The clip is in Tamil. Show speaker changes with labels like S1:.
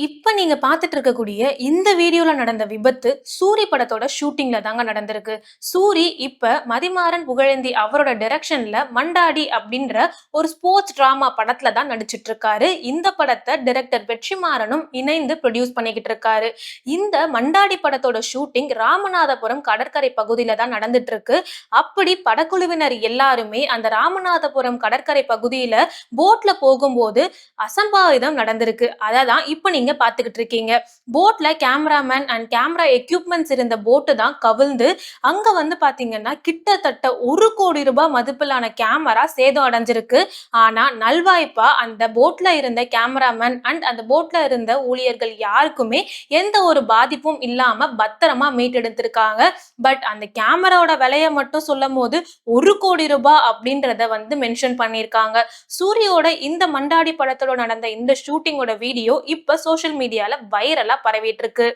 S1: இப்ப நீங்க பார்த்துட்டு இருக்கக்கூடிய இந்த வீடியோல நடந்த விபத்து சூரி படத்தோட ஷூட்டிங்ல தாங்க நடந்திருக்கு. சூரி இப்ப மதிமாறன் புகழேந்தி அவரோட டைரக்ஷன்ல மண்டாடி அப்படின்ற ஒரு ஸ்போர்ட்ஸ் டிராமா படத்துல தான் நடிச்சிட்டு இருக்காரு. இந்த படத்தை டைரக்டர் வெற்றிமாறனும் இணைந்து ப்ரொடியூஸ் பண்ணிக்கிட்டு இருக்காரு. இந்த மண்டாடி படத்தோட ஷூட்டிங் ராமநாதபுரம் கடற்கரை பகுதியில தான் நடந்துட்டு இருக்கு. அப்படி படக்குழுவினர் எல்லாருமே அந்த ராமநாதபுரம் கடற்கரை பகுதியில போட்ல போகும்போது அசம்பாவிதம் நடந்திருக்கு. அததான் இப்ப நீங்க பாத்துக்கிட்டு இருக்கீங்க. போட்ல கேமராமேன் அண்ட் கேமரா எக்யூப்மெண்ட்ஸ் இருந்த போட்டு தான் கவிழ்ந்து அங்க வந்து பாத்தீங்கன்னா கிட்டத்தட்ட 1 கோடி ரூபாய் மதிப்பிலான கேமரா சேதம் அடைஞ்சிருக்கு. ஆனா நல்வாய்ப்பா அந்த போட்ல இருந்த கேமராமேன் அண்ட் அந்த போட்ல இருந்த ஊழியர்கள் யாருக்குமே எந்த ஒரு பாதிப்பும் இல்லாம பத்திரமா மீட்டெடுத்திருக்காங்க. பட் அந்த கேமராவோட விலைய மட்டும் சொல்லும் போது 1 கோடி ரூபாய் அப்படின்றத வந்து மென்ஷன் பண்ணியிருக்காங்க. சூரியோட இந்த மண்டாடி படத்தோட நடந்த இந்த ஷூட்டிங்கோட வீடியோ இப்ப சோஷியல் மீடியால வைரலா பரவிட்டு இருக்கு.